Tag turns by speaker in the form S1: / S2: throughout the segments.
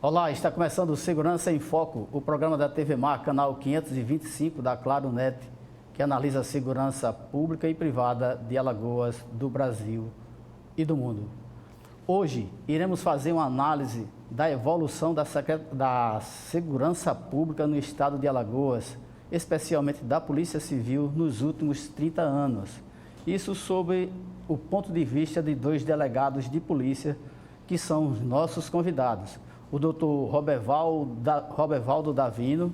S1: Olá, está começando o Segurança em Foco, o programa da TV Mar, canal 525 da Claro Net, que analisa a segurança pública e privada de Alagoas, do Brasil e do mundo. Hoje, iremos fazer uma análise da evolução da segurança pública no estado de Alagoas, especialmente da Polícia Civil, nos últimos 30 anos. Isso sob o ponto de vista de dois delegados de polícia, que são os nossos convidados. O doutor Robervaldo Davino,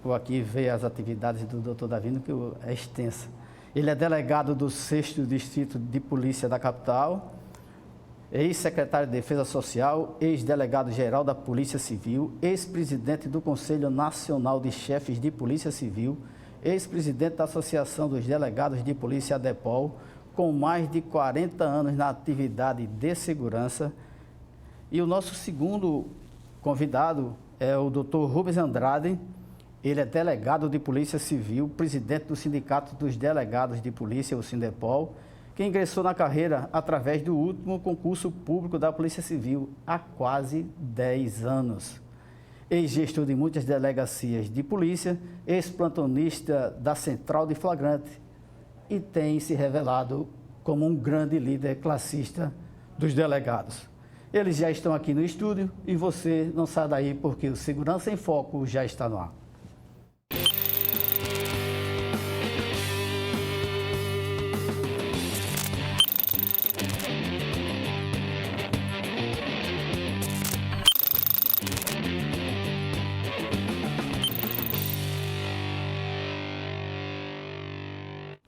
S1: vou aqui ver as atividades do doutor Davino, que é extensa. Ele é delegado do 6º Distrito de Polícia da capital, ex-secretário de Defesa Social, ex-delegado-geral da Polícia Civil, ex-presidente do Conselho Nacional de Chefes de Polícia Civil, ex-presidente da Associação dos Delegados de Polícia ADEPOL, com mais de 40 anos na atividade de segurança. E o nosso segundo convidado é o Dr. Rubens Andrade. Ele é delegado de Polícia Civil, presidente do Sindicato dos Delegados de Polícia, o Sindepol, que ingressou na carreira através do último concurso público da Polícia Civil há quase 10 anos. Ex-gestor de muitas delegacias de polícia, ex-plantonista da Central de Flagrante e tem se revelado como um grande líder classista dos delegados. Eles já estão aqui no estúdio e você não sai daí porque o Segurança em Foco já está no ar.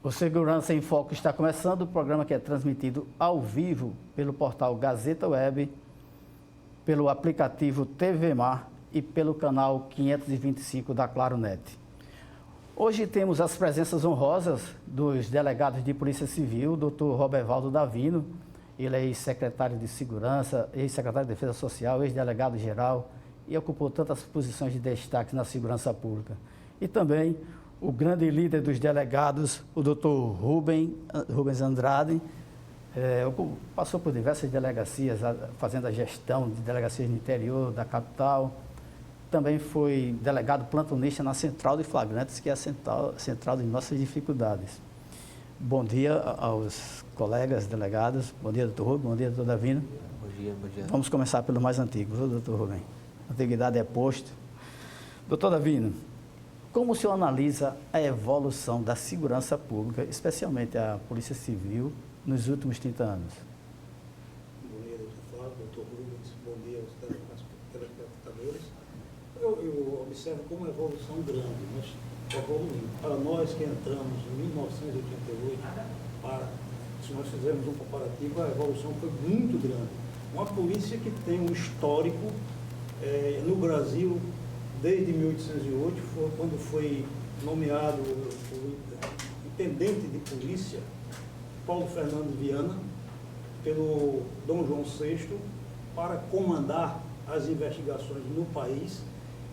S1: O Segurança em Foco está começando, o programa que é transmitido ao vivo pelo portal Gazeta Web, pelo aplicativo TV Mar e pelo canal 525 da Claro Net. Hoje temos as presenças honrosas dos delegados de Polícia Civil, o Dr. Robervaldo Davino, ele é ex-secretário de Segurança, ex-secretário de Defesa Social, ex-delegado-geral e ocupou tantas posições de destaque na segurança pública. E também o grande líder dos delegados, o doutor Rubens Andrade, passou por diversas delegacias, fazendo a gestão de delegacias no interior da capital. Também foi delegado plantonista na Central de Flagrantes, que é a central de nossas dificuldades. Bom dia aos colegas delegados. Bom dia, doutor Rubens. Bom dia, doutor Davino.
S2: Bom dia, bom dia.
S1: Vamos começar pelo mais antigo, viu, doutor Rubens? Antiguidade é posto. Doutor Davino, como o senhor analisa a evolução da segurança pública, especialmente a Polícia Civil, nos últimos 30 anos?
S3: Bom dia, doutor Flávio, doutor Rubens, bom dia aos telespectadores. Eu observo como uma evolução grande, mas evoluindo. Para nós que entramos em 1988, se nós fizermos um comparativo, a evolução foi muito grande. Uma polícia que tem um histórico no Brasil, desde 1808, quando foi nomeado o intendente de polícia, Paulo Fernando Viana, pelo Dom João VI, para comandar as investigações no país.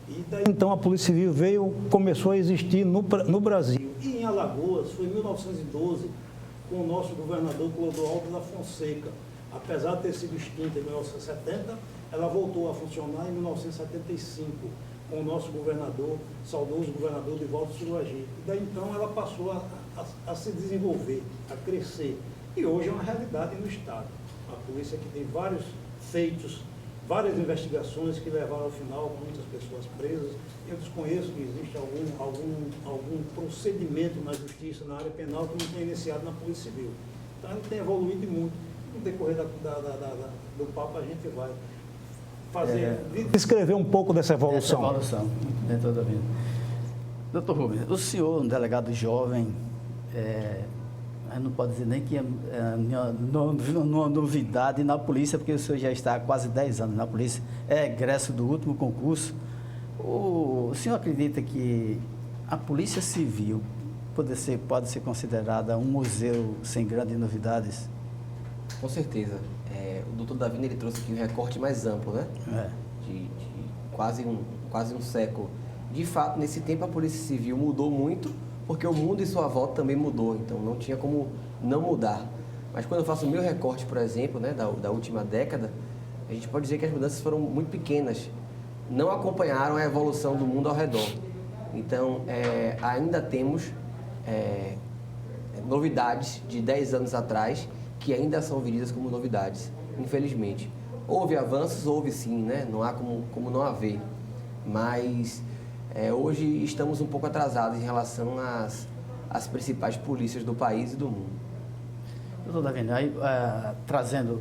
S3: E daí então a Polícia Civil começou a existir no Brasil. E em Alagoas foi em 1912, com o nosso governador Clodoaldo da Fonseca. Apesar de ter sido extinta em 1970, ela voltou a funcionar em 1975. Com o nosso governador, saudoso governador Divaldo Silvagir. E daí então ela passou a se desenvolver, a crescer. E hoje é uma realidade no Estado. A polícia que tem vários feitos, várias investigações que levaram ao final muitas pessoas presas. Eu desconheço que existe algum procedimento na justiça, na área penal, que não tenha iniciado na Polícia Civil. Então ela tem evoluído muito. No decorrer do papo a gente vai descrever um pouco dessa evolução.
S1: Dentro da vida. Doutor Rubens, o senhor, um delegado jovem, não pode dizer nem que é uma novidade na polícia, porque o senhor já está há quase 10 anos na polícia, é egresso do último concurso. O senhor acredita que a Polícia Civil pode ser considerada um museu sem grandes novidades?
S2: Com certeza. O doutor Davino ele trouxe aqui um recorte mais amplo, né? De quase um século. De fato, nesse tempo a Polícia Civil mudou muito, porque o mundo em sua volta também mudou, então não tinha como não mudar. Mas quando eu faço o meu recorte, por exemplo, né, da última década, a gente pode dizer que as mudanças foram muito pequenas, não acompanharam a evolução do mundo ao redor. Então, ainda temos novidades de 10 anos atrás que ainda são vividas como novidades, infelizmente. Houve avanços, houve sim, né? Não há como não haver, mas hoje estamos um pouco atrasados em relação às principais polícias do país e do mundo.
S1: Doutor Davini, aí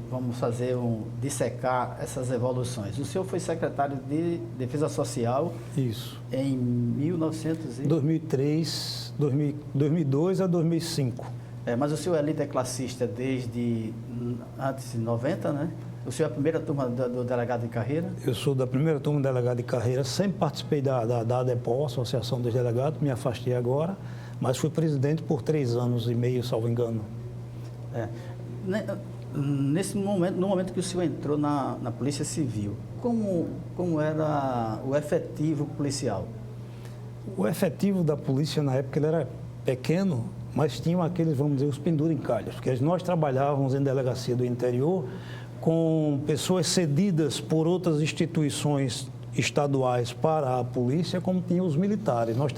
S1: vamos fazer dissecar essas evoluções. O senhor foi secretário de Defesa Social.
S3: Isso.
S1: Em
S3: 2002 a 2005.
S1: Mas o senhor é líder classista desde antes de 90, né? O senhor é a primeira turma do delegado de carreira?
S3: Eu sou da primeira turma de delegado de carreira, sempre participei da ADEPO, Associação dos Delegados, me afastei agora, mas fui presidente por 3 anos e meio, salvo engano.
S1: No momento que o senhor entrou na Polícia Civil, como era o efetivo policial?
S3: O efetivo da polícia na época ele era pequeno, mas tinham aqueles, vamos dizer, os penduricalhos, porque nós trabalhávamos em delegacia do interior com pessoas cedidas por outras instituições estaduais para a polícia, como tinham os militares. Nós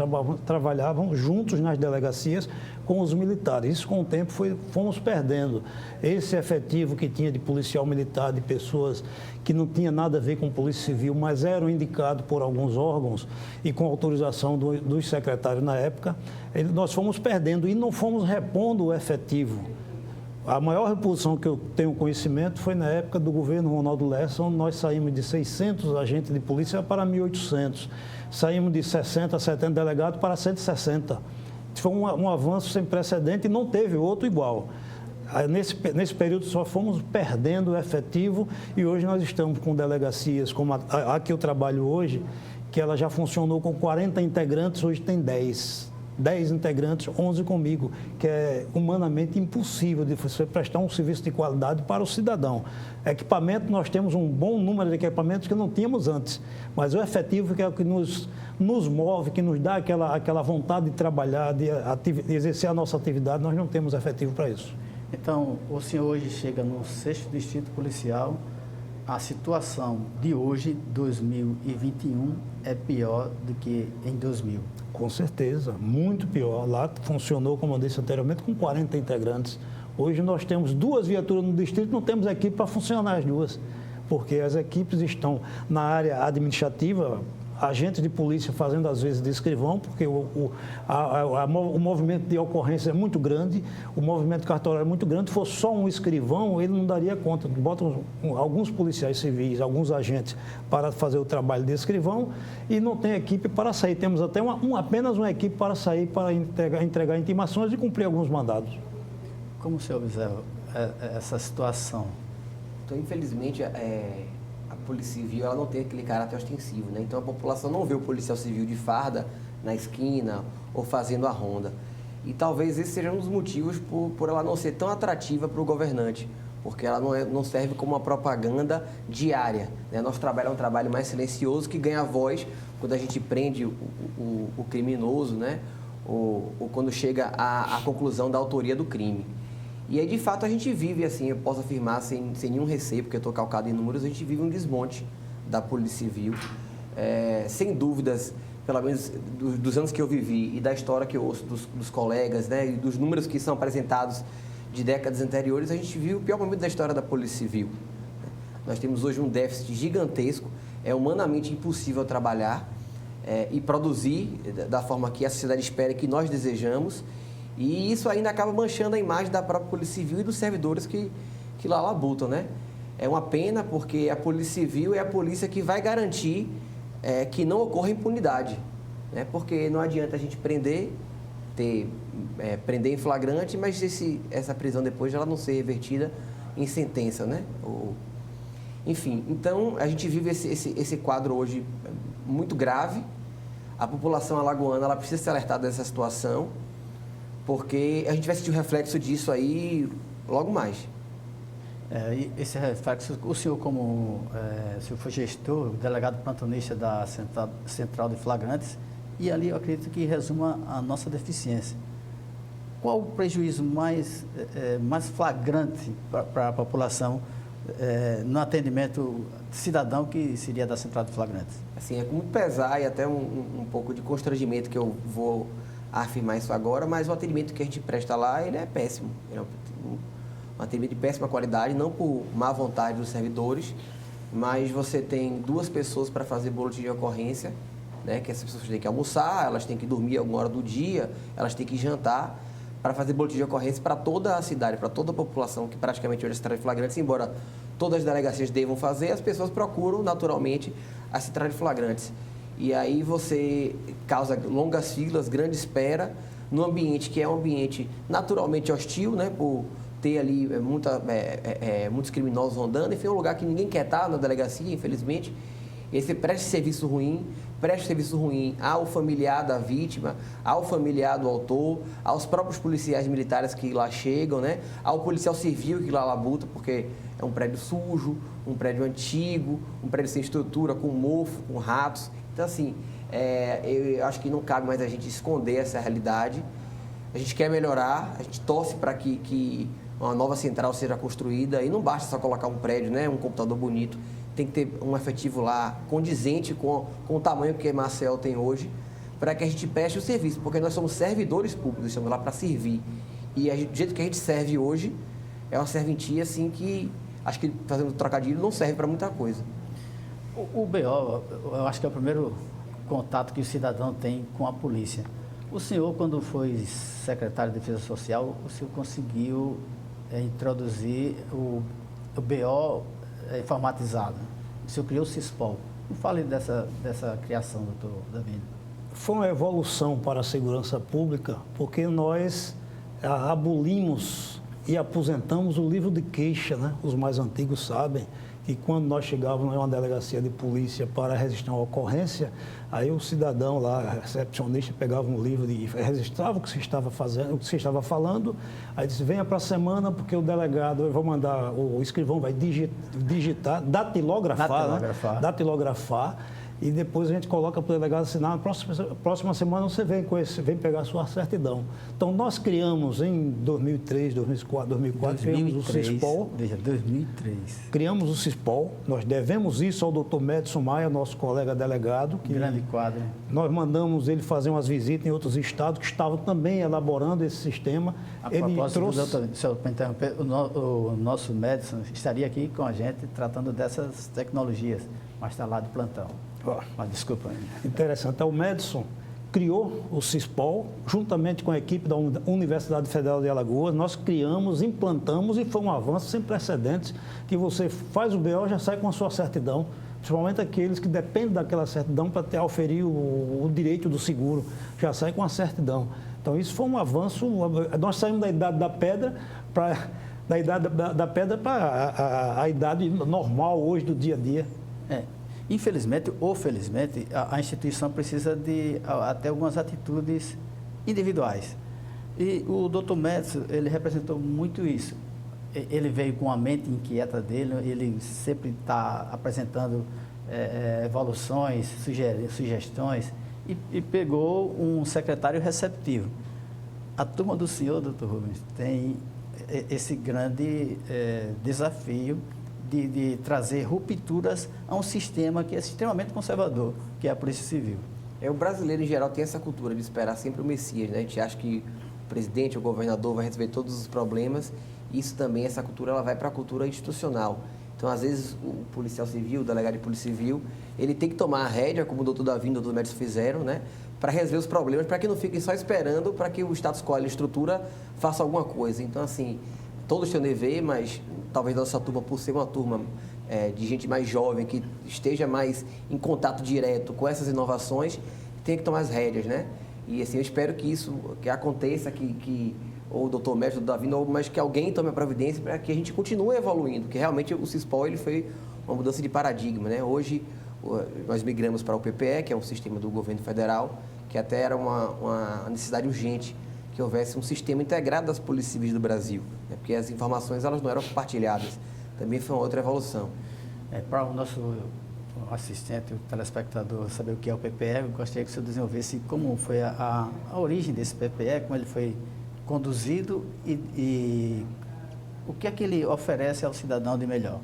S3: trabalhávamos juntos nas delegacias com os militares. Isso, com o tempo, fomos perdendo. Esse efetivo que tinha de policial militar, de pessoas que não tinha nada a ver com polícia civil, mas eram indicados por alguns órgãos e com autorização dos secretários na época, nós fomos perdendo e não fomos repondo o efetivo. A maior reposição que eu tenho conhecimento foi na época do governo Ronaldo Lessa, onde nós saímos de 600 agentes de polícia para 1.800. Saímos de 60 a 70 delegados para 160. Foi um avanço sem precedente e não teve outro igual. Nesse período só fomos perdendo o efetivo e hoje nós estamos com delegacias como a que eu trabalho hoje, que ela já funcionou com 40 integrantes, hoje tem 10 integrantes, 11 comigo, que é humanamente impossível de você prestar um serviço de qualidade para o cidadão. Equipamento, nós temos um bom número de equipamentos que não tínhamos antes, mas o efetivo que é o que nos move, que nos dá aquela vontade de trabalhar, de exercer a nossa atividade, nós não temos efetivo para isso.
S1: Então, o senhor hoje chega no 6º Distrito Policial, a situação de hoje, 2021, é pior do que em 2000.
S3: Com certeza, muito pior. Lá funcionou, como eu disse anteriormente, com 40 integrantes. Hoje nós temos 2 viaturas no distrito, não temos equipe para funcionar as 2, porque as equipes estão na área administrativa, agentes de polícia fazendo às vezes de escrivão, porque o movimento de ocorrência é muito grande, o movimento cartorário é muito grande. Se fosse só um escrivão, ele não daria conta. Botam alguns policiais civis, alguns agentes para fazer o trabalho de escrivão e não tem equipe para sair. Temos até apenas uma equipe para sair, para entregar intimações e cumprir alguns mandados.
S1: Como o senhor observa essa situação?
S2: Então, infelizmente, a Polícia Civil ela não tem aquele caráter ostensivo, né? Então a população não vê o policial civil de farda na esquina ou fazendo a ronda. E talvez esse seja um dos motivos por ela não ser tão atrativa para o governante, porque ela não serve como uma propaganda diária, né? Nosso trabalho é um trabalho mais silencioso que ganha voz quando a gente prende o criminoso, né? Ou quando chega à conclusão da autoria do crime. E aí, de fato, a gente vive, assim, eu posso afirmar sem nenhum receio, porque eu estou calcado em números, a gente vive um desmonte da Polícia Civil. Sem dúvidas, pelo menos dos anos que eu vivi e da história que eu ouço dos colegas, né, e dos números que são apresentados de décadas anteriores, a gente viu o pior momento da história da Polícia Civil. Nós temos hoje um déficit gigantesco, é humanamente impossível trabalhar e produzir da forma que a sociedade espera e que nós desejamos. E isso ainda acaba manchando a imagem da própria Polícia Civil e dos servidores que lá labutam, né? É uma pena porque a Polícia Civil é a polícia que vai garantir que não ocorra impunidade, né? Porque não adianta a gente prender em flagrante, mas essa prisão depois ela não ser revertida em sentença, né? Enfim, então a gente vive esse quadro hoje muito grave. A população alagoana ela precisa ser alertada dessa situação, porque a gente vai sentir o reflexo disso aí logo mais.
S1: E esse reflexo, o senhor o senhor foi gestor, delegado plantonista da Central de Flagrantes, e ali eu acredito que resuma a nossa deficiência. Qual o prejuízo mais flagrante para a população no atendimento cidadão que seria da Central de Flagrantes?
S2: Assim, é com muito pesar e até um pouco de constrangimento que eu vou afirmar isso agora, mas o atendimento que a gente presta lá, ele é péssimo. Ele é um atendimento de péssima qualidade, não por má vontade dos servidores, mas você tem 2 pessoas para fazer boletim de ocorrência, né, que essas pessoas têm que almoçar, elas têm que dormir alguma hora do dia, elas têm que jantar, para fazer boletim de ocorrência para toda a cidade, para toda a população que praticamente hoje é central de flagrantes, embora todas as delegacias devam fazer, as pessoas procuram naturalmente a central de flagrantes. E aí você causa longas filas, grande espera, num ambiente que é um ambiente naturalmente hostil, né, por ter ali muitos criminosos rondando, enfim, é um lugar que ninguém quer estar na delegacia, infelizmente. E aí você presta serviço ruim ao familiar da vítima, ao familiar do autor, aos próprios policiais militares que lá chegam, né? Ao policial civil que lá labuta, porque é um prédio sujo, um prédio antigo, um prédio sem estrutura, com mofo, com ratos. Então, assim, eu acho que não cabe mais a gente esconder essa realidade. A gente quer melhorar, a gente torce para que uma nova central seja construída e não basta só colocar um prédio, né? Um computador bonito. Tem que ter um efetivo lá condizente com o tamanho que a Marcel tem hoje, para que a gente preste o serviço, porque nós somos servidores públicos, estamos lá para servir. E do jeito que a gente serve hoje, é uma serventia assim que, acho que fazendo trocadilho, não serve para muita coisa.
S1: O BO, eu acho que é o primeiro contato que o cidadão tem com a polícia. O senhor, quando foi secretário de Defesa Social, o senhor conseguiu introduzir o BO informatizado. O senhor criou o CISPOL. Não fale dessa criação, doutor Davino.
S3: Foi uma evolução para a segurança pública, porque nós abolimos e aposentamos o livro de queixa, né? Os mais antigos sabem que quando nós chegávamos em uma delegacia de polícia para registrar uma ocorrência, aí o cidadão lá, recepcionista, pegava um livro e registrava o que se estava fazendo, o que se estava falando, aí disse, venha para a semana porque o delegado, eu vou mandar, o escrivão vai digitar, datilografar, e depois a gente coloca para o delegado assinar. Na próxima semana você vem pegar a sua certidão. Então, nós criamos em 2003, 2004, criamos o CISPOL.
S1: Veja, 2003.
S3: Criamos o CISPOL. Nós devemos isso ao doutor Medson Maia, nosso colega delegado. Que
S1: grande quadro.
S3: Nós mandamos ele fazer umas visitas em outros estados que estavam também elaborando esse sistema.
S1: Ele trouxe... doutor, só para interromper, o nosso Medson estaria aqui com a gente tratando dessas tecnologias, mas está lá de plantão. Desculpa.
S3: Interessante. O Medson criou o CISPOL, juntamente com a equipe da Universidade Federal de Alagoas. Nós criamos, implantamos e foi um avanço sem precedentes, que você faz o BO e já sai com a sua certidão, principalmente aqueles que dependem daquela certidão para auferir o direito do seguro, já sai com a certidão. Então, isso foi um avanço. Nós saímos da idade da pedra para a idade normal hoje do dia a dia.
S1: Infelizmente ou felizmente, a instituição precisa de até algumas atitudes individuais. E o Dr. Medson, ele representou muito isso. Ele veio com a mente inquieta dele, ele sempre está apresentando evoluções, sugestões, e pegou um secretário receptivo. A turma do senhor, Dr. Rubens, tem esse grande desafio de trazer rupturas a um sistema que é extremamente conservador, que é a Polícia Civil.
S2: O brasileiro, em geral, tem essa cultura de esperar sempre o Messias, né? A gente acha que o presidente, o governador vai resolver todos os problemas. Isso também, essa cultura, ela vai para a cultura institucional. Então, às vezes, o policial civil, o delegado de polícia civil, ele tem que tomar a rédea, como o doutor Davino e o doutor Medson fizeram, né? Para resolver os problemas, para que não fiquem só esperando para que o status quo, a estrutura, faça alguma coisa. Então, assim, todos têm um dever, mas talvez nossa turma, por ser uma turma de gente mais jovem, que esteja mais em contato direto com essas inovações, tenha que tomar as rédeas, né? E assim, eu espero que isso aconteça, que ou o doutor Mestre, o Davino, mas que alguém tome a providência para que a gente continue evoluindo, porque realmente o CISPOL ele foi uma mudança de paradigma, né? Hoje, nós migramos para o PPE, que é um sistema do governo federal, que até era uma necessidade urgente, que houvesse um sistema integrado das polícias civis do Brasil, né? Porque as informações elas não eram compartilhadas. Também foi uma outra evolução.
S1: Para o nosso assistente, o telespectador, saber o que é o PPE, eu gostaria que o senhor desenvolvesse como foi a origem desse PPE, como ele foi conduzido e o que é que ele oferece ao cidadão de melhor?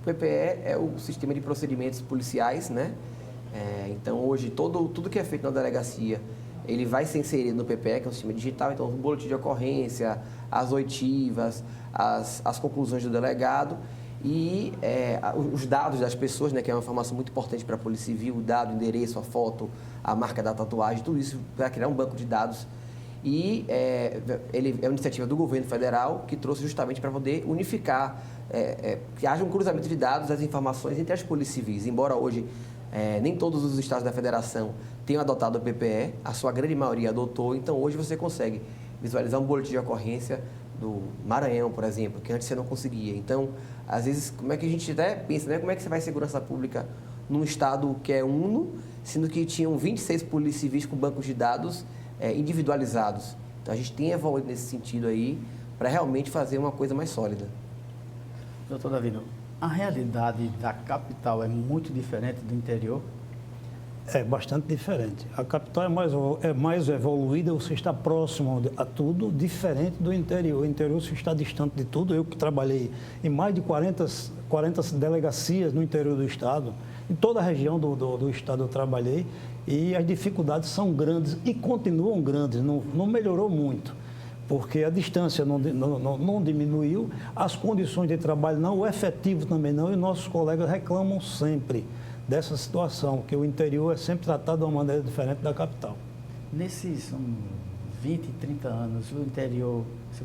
S2: O PPE é o sistema de procedimentos policiais, né? Então, hoje, tudo que é feito na delegacia, ele vai ser inserido no PPE, que é um sistema digital. Então, o boletim de ocorrência, as oitivas, as conclusões do delegado e os dados das pessoas, né? Que é uma informação muito importante para a Polícia Civil, o dado, o endereço, a foto, a marca da tatuagem, tudo isso para criar um banco de dados. E ele é uma iniciativa do governo federal que trouxe justamente para poder unificar, que haja um cruzamento de dados, das informações entre as polícias civis. Embora hoje nem todos os estados da federação tenham adotado o PPE, a sua grande maioria adotou, então hoje você consegue visualizar um boletim de ocorrência do Maranhão, por exemplo, que antes você não conseguia. Então, às vezes, como é que a gente até pensa, né? Como é que você vai segurança pública num estado que é uno, sendo que tinham 26 polícias civis com bancos de dados individualizados. Então, a gente tem evoluído nesse sentido aí para realmente fazer uma coisa mais sólida.
S1: Doutor Davino, a realidade da capital é muito diferente do interior?
S3: É bastante diferente. A capital é mais evoluída, você está próximo a tudo, diferente do interior. O interior você está distante de tudo. Eu que trabalhei em mais de 40 delegacias no interior do estado, em toda a região do estado eu trabalhei, e as dificuldades são grandes e continuam grandes, não melhorou muito, porque a distância não diminuiu, as condições de trabalho não, o efetivo também não, e nossos colegas reclamam sempre dessa situação, que o interior é sempre tratado de uma maneira diferente da capital.
S1: Nesses 20, 30 anos, o interior, você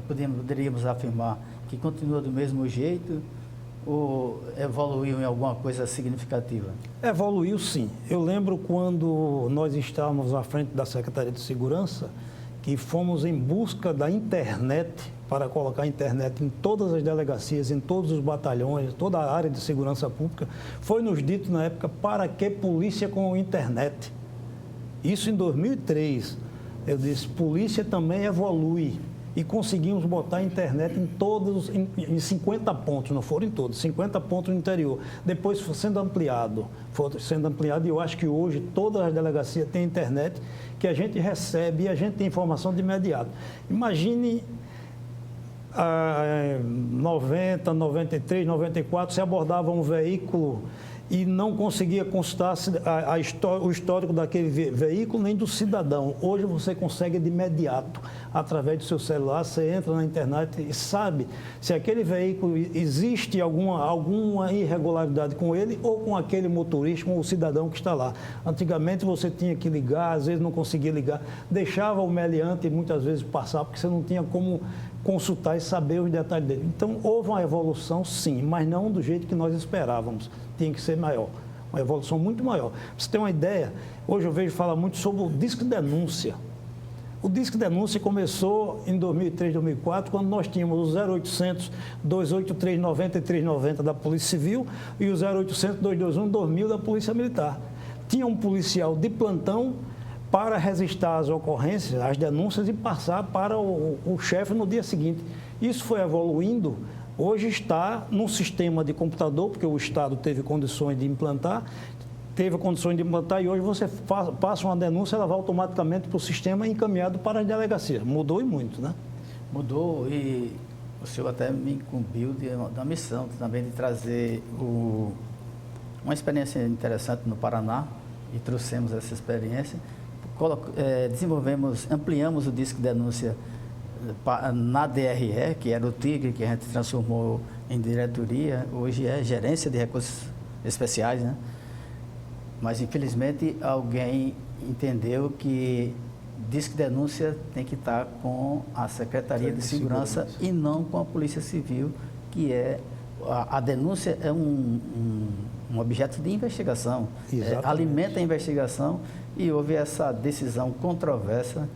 S1: poderíamos afirmar que continua do mesmo jeito ou evoluiu em alguma coisa significativa?
S3: Evoluiu, sim. Eu lembro quando nós estávamos à frente da Secretaria de Segurança, que fomos em busca da internet, para colocar a internet em todas as delegacias, em todos os batalhões, toda a área de segurança pública. Foi nos dito na época, para que polícia com internet? Isso em 2003. Eu disse, polícia também evolui. E conseguimos botar a internet em 50 pontos, não foram em todos, 50 pontos no interior. Depois foi sendo ampliado e eu acho que hoje todas as delegacias têm internet, que a gente recebe e a gente tem informação de imediato. Imagine 90, 93, 94, se abordava um veículo e não conseguia consultar o histórico daquele veículo nem do cidadão. Hoje você consegue de imediato, através do seu celular, você entra na internet e sabe se aquele veículo existe alguma irregularidade com ele ou com aquele motorista, com o cidadão que está lá. Antigamente você tinha que ligar, às vezes não conseguia ligar, deixava o meliante muitas vezes passar, porque você não tinha como consultar e saber os detalhes dele. Então, houve uma evolução, sim, mas não do jeito que nós esperávamos. Tinha que ser maior, uma evolução muito maior. Para você ter uma ideia, hoje eu vejo falar muito sobre o Disque Denúncia. O Disque Denúncia começou em 2003, 2004, quando nós tínhamos o 0800 283 9390 da Polícia Civil e o 0800 221 2000 da Polícia Militar. Tinha um policial de plantão para registrar as ocorrências, as denúncias e passar para o chefe no dia seguinte. Isso foi evoluindo, hoje está num sistema de computador, porque o Estado teve condições de implantar, e hoje você passa uma denúncia, ela vai automaticamente para o sistema e encaminhado para as delegacias. Mudou e muito, né?
S1: Mudou e o senhor até me incumbiu da missão também de trazer uma experiência interessante no Paraná e trouxemos essa experiência. Ampliamos o Disque Denúncia na DRE, que era o Tigre, que a gente transformou em diretoria, hoje é Gerência de Recursos Especiais, né? Mas, infelizmente, alguém entendeu que Disque Denúncia tem que estar com a Secretaria de Segurança e não com a Polícia Civil, que é... A denúncia é um objeto de investigação, alimenta a investigação e houve essa decisão controversa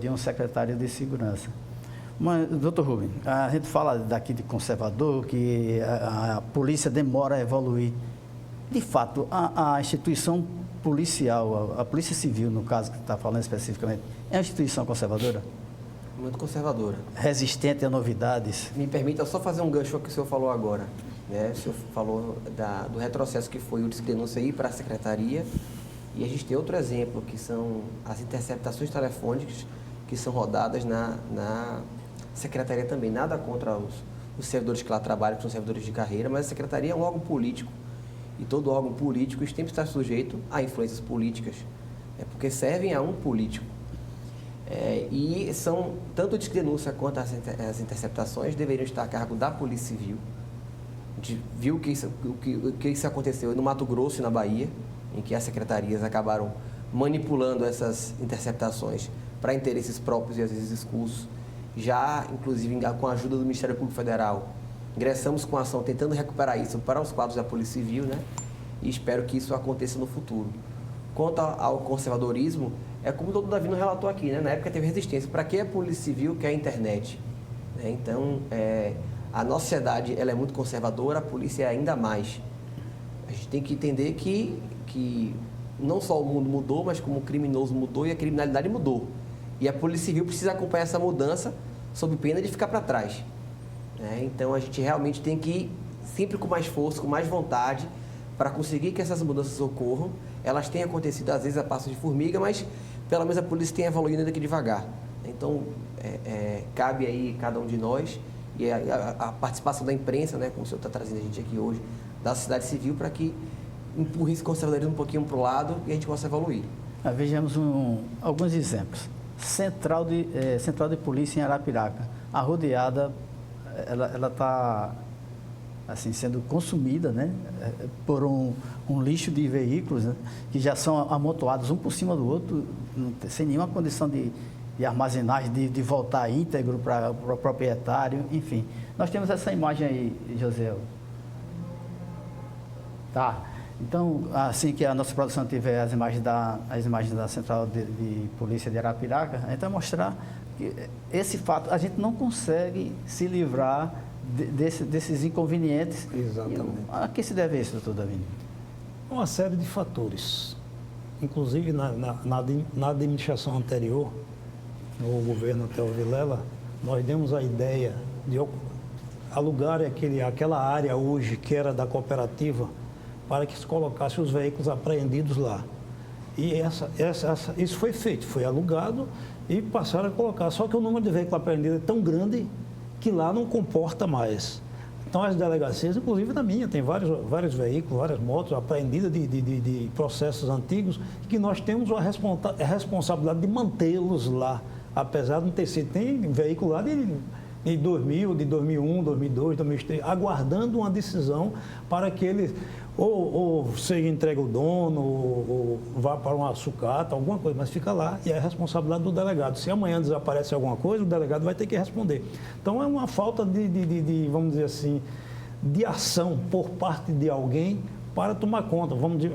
S1: de um secretário de segurança. Mas, doutor Rubem, a gente fala daqui de conservador, que a polícia demora a evoluir. De fato, a instituição policial, a Polícia Civil, no caso que está falando especificamente, é uma instituição conservadora?
S2: Muito conservadora.
S1: Resistente a novidades?
S2: Me permita só fazer um gancho ao que o senhor falou agora. Né? O senhor falou do retrocesso que foi o Disque Denúncia ir para a Secretaria. E a gente tem outro exemplo, que são as interceptações telefônicas que são rodadas na a Secretaria também, nada contra os servidores que lá trabalham, que são servidores de carreira, mas a Secretaria é um órgão político. E todo órgão político sempre está sujeito a influências políticas, porque servem a um político. E são, tanto de denúncia quanto as interceptações deveriam estar a cargo da Polícia Civil. A gente viu que isso aconteceu no Mato Grosso e na Bahia, em que as secretarias acabaram manipulando essas interceptações para interesses próprios e às vezes escusos. Já, inclusive, com a ajuda do Ministério Público Federal, ingressamos com a ação tentando recuperar isso para os quadros da Polícia Civil, né? E espero que isso aconteça no futuro. Quanto ao conservadorismo, é como o doutor Davino relatou aqui, né? Na época teve resistência. Para que a Polícia Civil quer a internet? Então, a nossa sociedade ela é muito conservadora, a polícia é ainda mais. A gente tem que entender que não só o mundo mudou, mas como o criminoso mudou e a criminalidade mudou. E a Polícia Civil precisa acompanhar essa mudança sob pena de ficar para trás. Então, a gente realmente tem que ir sempre com mais força, com mais vontade, para conseguir que essas mudanças ocorram. Elas têm acontecido, às vezes, a passo de formiga, mas pelo menos a polícia tem evoluído ainda que devagar. Então, cabe aí cada um de nós e a participação da imprensa, né, como o senhor está trazendo a gente aqui hoje, da sociedade civil, para que empurre esse conservadorismo um pouquinho para o lado e a gente possa evoluir.
S1: Vejamos alguns exemplos. Central de Polícia em Arapiraca, arrodeada, ela está assim, sendo consumida, né, por um lixo de veículos, né, que já são amontoados um por cima do outro, sem nenhuma condição de armazenagem, de voltar íntegro para o proprietário, enfim. Nós temos essa imagem aí, José. Tá. Então, assim que a nossa produção tiver as imagens da Central de Polícia de Arapiraca, a gente vai mostrar que esse fato, a gente não consegue se livrar desses inconvenientes.
S3: Exatamente.
S1: A que se deve isso, doutor Davino?
S3: Uma série de fatores. Inclusive, na administração anterior, no governo Theo Vilela, nós demos a ideia de alugar aquela área hoje que era da cooperativa para que se colocasse os veículos apreendidos lá. E isso foi feito, foi alugado e passaram a colocar. Só que o número de veículos apreendidos é tão grande que lá não comporta mais. Então, as delegacias, inclusive na minha, tem vários veículos, várias motos apreendidas de processos antigos, que nós temos a responsabilidade de mantê-los lá, apesar de não ter sido. Tem veículo lá de 2000, de 2001, 2002, 2003, aguardando uma decisão para que eles ou seja entregue ao dono, ou vá para uma sucata, alguma coisa, mas fica lá e é a responsabilidade do delegado. Se amanhã desaparece alguma coisa, o delegado vai ter que responder. Então, é uma falta de vamos dizer assim, de ação por parte de alguém para tomar conta. Vamos dizer,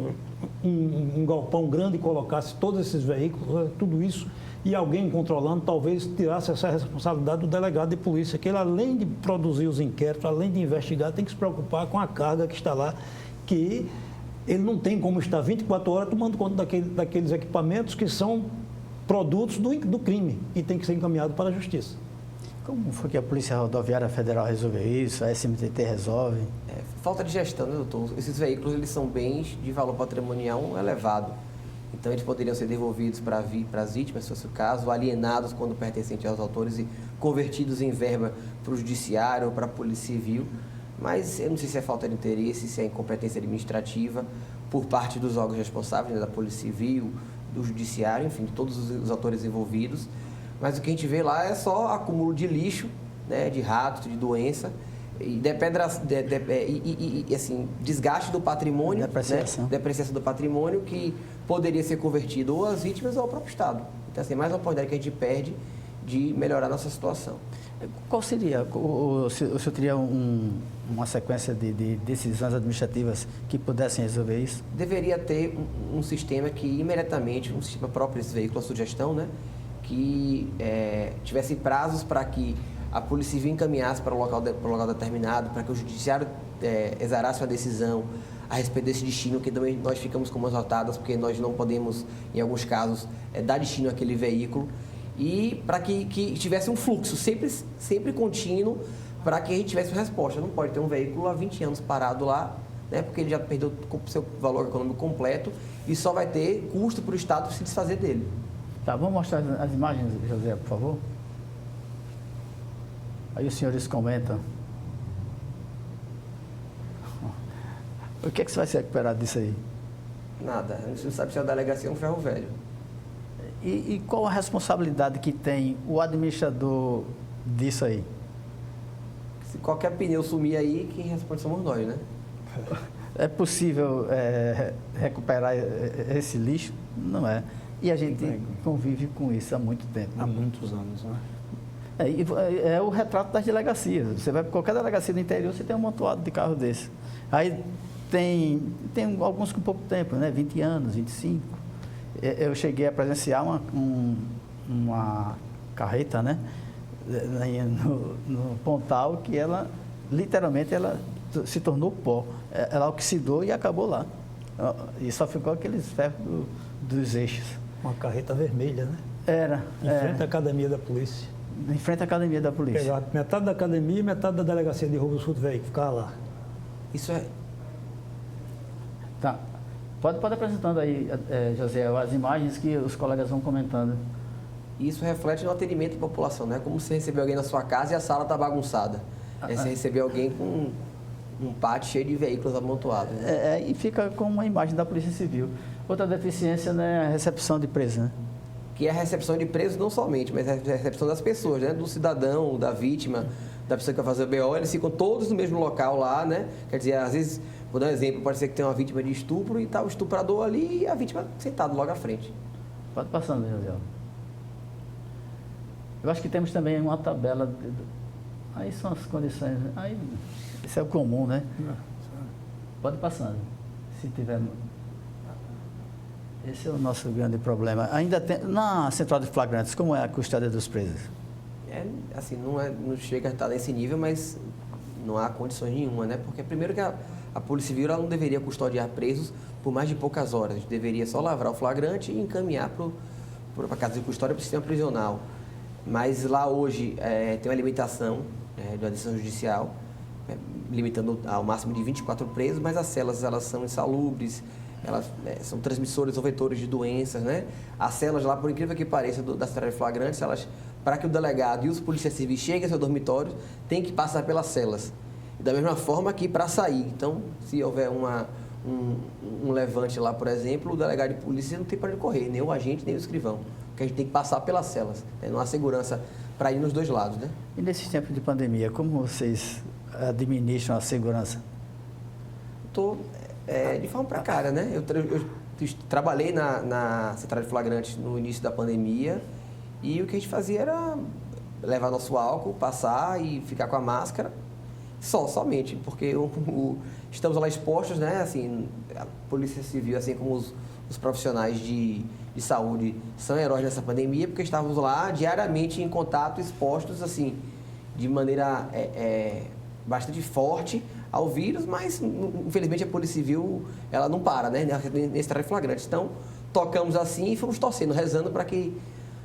S3: um galpão grande colocasse todos esses veículos, tudo isso, e alguém controlando, talvez tirasse essa responsabilidade do delegado de polícia, que ele, além de produzir os inquéritos, além de investigar, tem que se preocupar com a carga que está lá, que ele não tem como estar 24 horas tomando conta daqueles equipamentos que são produtos do crime e tem que ser encaminhado para a justiça.
S1: Como foi que a Polícia Rodoviária Federal resolveu isso? A SMTT resolve?
S2: Falta de gestão, né, doutor? Esses veículos, eles são bens de valor patrimonial elevado. Então, eles poderiam ser devolvidos para as vítimas, se fosse o caso, alienados quando pertencentes aos autores e convertidos em verba para o judiciário ou para a Polícia Civil. Mas eu não sei se é falta de interesse, se é incompetência administrativa por parte dos órgãos responsáveis, né, da Polícia Civil, do Judiciário, enfim, de todos os autores envolvidos. Mas o que a gente vê lá é só acúmulo de lixo, né, de ratos, de doença, e assim, desgaste do patrimônio,
S1: depreciação.
S2: Né, depreciação do patrimônio que poderia ser convertido ou às vítimas ou ao próprio Estado. Então, assim, mais uma oportunidade que a gente perde de melhorar a nossa situação.
S1: Qual seria, o senhor teria uma sequência de decisões administrativas que pudessem resolver isso?
S2: Deveria ter um sistema que imediatamente, um sistema próprio desse veículo, a sugestão, né, que tivesse prazos para que a Polícia Civil encaminhasse para o local determinado, para que o Judiciário exarasse uma decisão a respeito desse destino, que também nós ficamos com mãos atadas, porque nós não podemos, em alguns casos, dar destino àquele veículo, e para que tivesse um fluxo sempre contínuo, para que a gente tivesse uma resposta. Não pode ter um veículo há 20 anos parado lá, né, porque ele já perdeu o seu valor econômico completo e só vai ter custo para o Estado se desfazer dele.
S1: Tá, vamos mostrar as imagens, José, por favor. Aí os senhores comentam. O que é que você vai se recuperar disso aí?
S2: Nada. A gente não sabe se a delegacia é um ferro velho.
S1: E qual a responsabilidade que tem o administrador disso aí?
S2: Se qualquer pneu sumir aí, quem responde somos nós, né?
S1: É possível recuperar esse lixo? Não é. E a gente convive com isso há muito tempo.
S3: Há muitos anos, né?
S1: É o retrato das delegacias. Você vai para qualquer delegacia do interior, você tem um amontoado de carro desse. Aí tem alguns com pouco tempo, né? 20 anos, 25. Eu cheguei a presenciar uma carreta, né? No Pontal, que ela, literalmente, ela se tornou pó. Ela oxidou e acabou lá. E só ficou aqueles ferros dos eixos.
S3: Uma carreta vermelha, né?
S1: Era.
S3: Em frente à academia da polícia.
S1: Em frente à academia da polícia.
S3: Pegava metade da academia e metade da delegacia de roubo de veículo, ficava lá.
S2: Isso é...
S1: Tá. Pode apresentando aí, José, as imagens que os colegas vão comentando.
S2: Isso reflete no atendimento da população, né? Como você receber alguém na sua casa e a sala está bagunçada. Você receber alguém com um pátio cheio de veículos amontoados. Né?
S1: E fica com uma imagem da Polícia Civil. Outra deficiência, né, é a recepção de presos, né?
S2: Que é a recepção de presos não somente, mas a recepção das pessoas, né? Do cidadão, da vítima, da pessoa que vai fazer o BO, eles ficam todos no mesmo local lá, né? Quer dizer, às vezes, vou dar um exemplo, pode ser que tenha uma vítima de estupro e está o estuprador ali e a vítima sentada logo à frente.
S1: Pode passando, José. Eu acho que temos também uma tabela. Aí são as condições. Aí, isso é o comum, né? Pode passando. Se tiver. Esse é o nosso grande problema. Ainda tem. Na central de flagrantes, como é a custódia dos presos?
S2: Assim, não chega a estar nesse nível, mas não há condições nenhuma, né? Porque primeiro que a Polícia Civil ela não deveria custodiar presos por mais de poucas horas. Deveria só lavrar o flagrante e encaminhar para a casa de custódia para o sistema prisional. Mas lá hoje tem uma limitação de uma decisão judicial, limitando ao máximo de 24 presos, mas as celas elas são insalubres, elas são transmissores ou vetores de doenças, né? As celas lá, por incrível que pareça, da central de flagrantes, elas, para que o delegado e os policiais civis cheguem ao seu dormitório, tem que passar pelas celas. E da mesma forma que para sair. Então, se houver um levante lá, por exemplo, o delegado de polícia não tem para onde correr, nem o agente, nem o escrivão. Porque a gente tem que passar pelas celas. Né? Não há segurança para ir nos dois lados, né?
S1: E nesses tempos de pandemia, como vocês administram a segurança?
S2: Estou de forma precária, né? Eu trabalhei na central de flagrantes no início da pandemia e o que a gente fazia era levar nosso álcool, passar e ficar com a máscara, somente, porque estamos lá expostos, né? Assim, a Polícia Civil, assim como os profissionais de saúde são heróis nessa pandemia, porque estávamos lá diariamente em contato, expostos, assim, de maneira bastante forte ao vírus, mas, infelizmente, a Polícia Civil, ela não para, né, nesse trabalho flagrante. Então, tocamos assim e fomos torcendo, rezando para que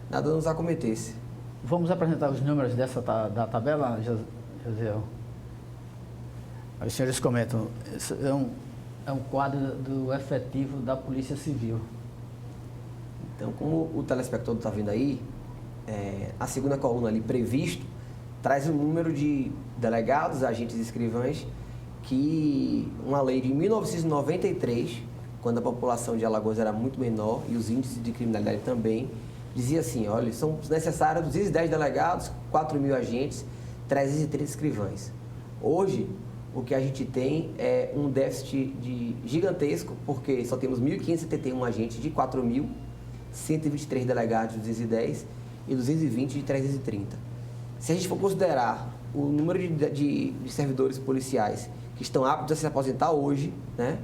S2: nada nos acometesse.
S1: Vamos apresentar os números da tabela, José? Os senhores comentam, é um quadro do efetivo da Polícia Civil.
S2: Então, como o telespectador está vendo aí, a segunda coluna ali, previsto, traz o número de delegados, agentes e escrivães, que uma lei de 1993, quando a população de Alagoas era muito menor e os índices de criminalidade também, dizia assim, olha, são necessários 210 delegados, 4.000 agentes, 330 escrivães. Hoje, o que a gente tem é um déficit gigantesco, porque só temos 1.571 agentes de 4.123 delegados de 210 e 220 de 330. Se a gente for considerar o número de servidores policiais que estão aptos a se aposentar hoje, né,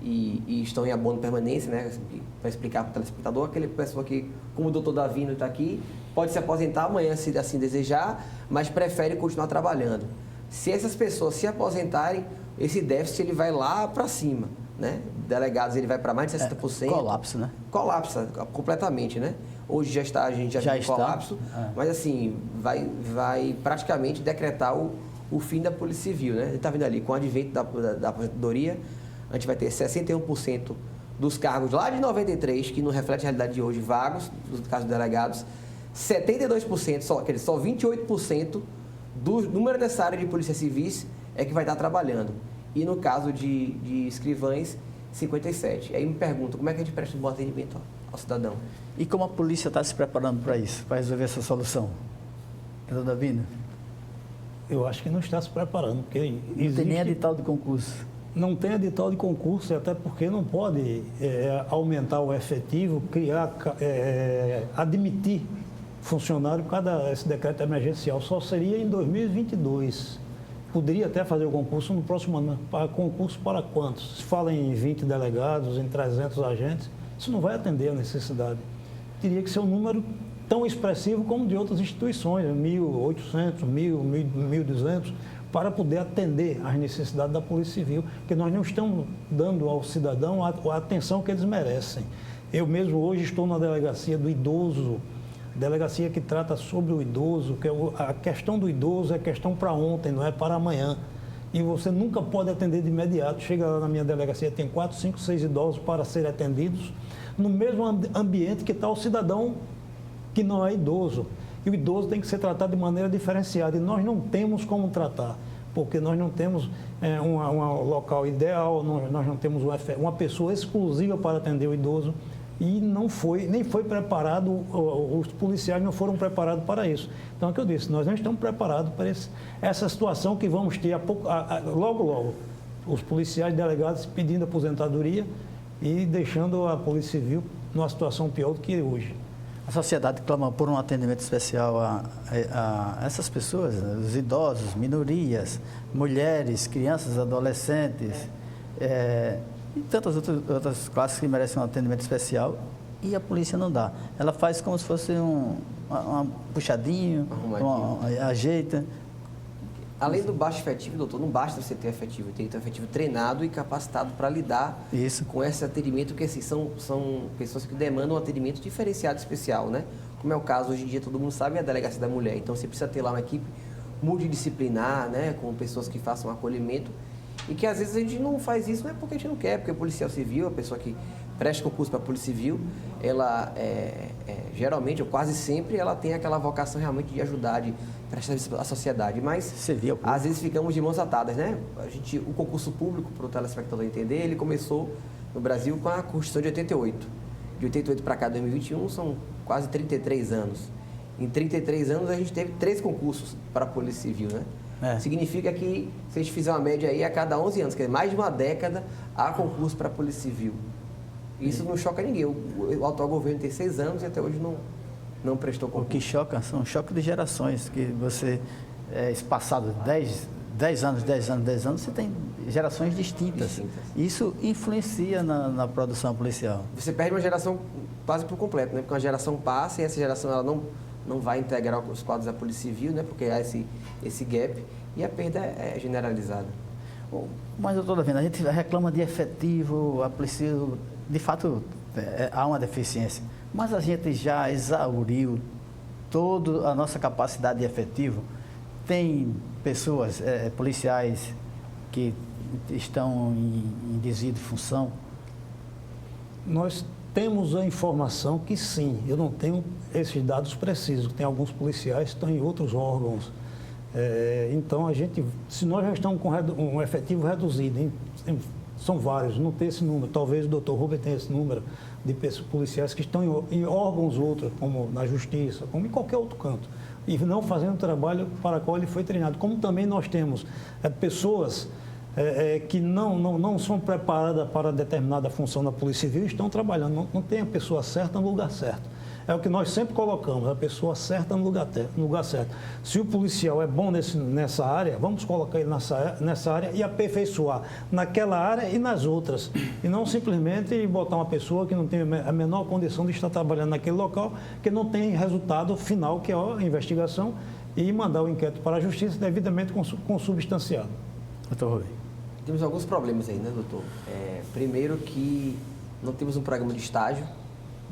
S2: e estão em abono permanência, né, para explicar para o telespectador, aquele pessoa que, como o doutor Davino está aqui, pode se aposentar amanhã se assim desejar, mas prefere continuar trabalhando. Se essas pessoas se aposentarem, esse déficit ele vai lá para cima, né? Delegados ele vai para mais de 60%.
S1: Colapso, né?
S2: Colapsa completamente, né? Hoje a gente já está em colapso, mas assim, vai praticamente decretar o fim da Polícia Civil, né? Ele está vendo ali, com o advento da aposentadoria, a gente vai ter 61% dos cargos lá de 93, que não reflete a realidade de hoje, vagos, nos casos de delegados, 72%, só 28% do número necessário de polícias civis é que vai estar trabalhando. E no caso de escrivães, 57. Aí me pergunto, como é que a gente presta um bom atendimento ao cidadão?
S1: E como a polícia está se preparando para isso, para resolver essa solução? Doutor Davino?
S3: Eu acho que não está se preparando, porque
S1: Não tem nem edital de concurso.
S3: Não tem edital de concurso, até porque não pode aumentar o efetivo, admitir funcionário esse decreto emergencial. Só seria em 2022. Poderia até fazer o concurso no próximo ano. Concurso para quantos? Se fala em 20 delegados, em 300 agentes, isso não vai atender a necessidade. Teria que ser um número tão expressivo como de outras instituições, 1.800, 1.000, 1.200, para poder atender às necessidades da Polícia Civil, porque nós não estamos dando ao cidadão a atenção que eles merecem. Eu mesmo hoje estou na delegacia do idoso, delegacia que trata sobre o idoso, que a questão do idoso é questão para ontem, não é para amanhã. E você nunca pode atender de imediato. Chega lá na minha delegacia, tem 4, 5, 6 idosos para serem atendidos, no mesmo ambiente que está o cidadão que não é idoso. E o idoso tem que ser tratado de maneira diferenciada. E nós não temos como tratar, porque nós não temos um local ideal, nós não temos uma pessoa exclusiva para atender o idoso. E nem foi preparado, os policiais não foram preparados para isso. Então, é o que eu disse, nós não estamos preparados para essa situação que vamos ter logo, os policiais delegados pedindo aposentadoria e deixando a Polícia Civil numa situação pior do que hoje.
S1: A sociedade clama por um atendimento especial a essas pessoas, né? Os idosos, minorias, mulheres, crianças, adolescentes, e tantas outras classes que merecem um atendimento especial, e a polícia não dá. Ela faz como se fosse um puxadinho, ajeita.
S2: Além do baixo efetivo, doutor, não basta você ter efetivo, tem que ter um efetivo treinado e capacitado para lidar com esse atendimento, que assim, são pessoas que demandam um atendimento diferenciado especial, né? Como é o caso, hoje em dia, todo mundo sabe, é a Delegacia da Mulher. Então, você precisa ter lá uma equipe multidisciplinar, né? Com pessoas que façam acolhimento. E que às vezes a gente não faz isso, não é porque a gente não quer, porque o policial civil, a pessoa que presta concurso para a Polícia Civil, ela geralmente, ou quase sempre, ela tem aquela vocação realmente de ajudar, de prestar serviço à sociedade. Mas às vezes ficamos de mãos atadas, né? O concurso público, para o telespectador entender, ele começou no Brasil com a Constituição de 88. De 88 para cá, 2021, são quase 33 anos. Em 33 anos a gente teve 3 concursos para a Polícia Civil, né? Significa que, se a gente fizer uma média aí, a cada 11 anos, quer dizer, mais de uma década, há concurso para a Polícia Civil. Isso não choca ninguém. O atual governo tem 6 anos e até hoje não prestou concurso.
S1: O que choca são um choque de gerações, que você, espaçado 10 anos, você tem gerações distintas. Isso influencia na produção policial.
S2: Você perde uma geração quase por completo, né? Porque uma geração passa e essa geração ela não vai integrar os quadros da Polícia Civil, né? Porque há esse gap e a perda é generalizada.
S1: Mas, doutor Davino, a gente reclama de efetivo, a polícia, de fato, há uma deficiência, mas a gente já exauriu toda a nossa capacidade de efetivo. Tem pessoas, policiais, que estão em desvio de função?
S3: Nós temos a informação que sim, eu não tenho esses dados precisos, tem alguns policiais que estão em outros órgãos. Então, se nós já estamos com um efetivo reduzido, são vários, não tem esse número, talvez o doutor Rubem tenha esse número de policiais que estão em órgãos outros, como na Justiça, como em qualquer outro canto, e não fazendo o trabalho para o qual ele foi treinado. Como também nós temos pessoas que não são preparadas para determinada função da Polícia Civil e estão trabalhando, não tem a pessoa certa no lugar certo. É o que nós sempre colocamos, a pessoa certa no lugar certo. Se o policial é bom nessa área, vamos colocar ele nessa área e aperfeiçoar naquela área e nas outras. E não simplesmente botar uma pessoa que não tem a menor condição de estar trabalhando naquele local, que não tem resultado final, que é a investigação, e mandar o inquérito para a Justiça devidamente consubstanciado.
S1: Doutor Rubem.
S2: Temos alguns problemas aí, né, doutor? Primeiro que não temos um programa de estágio.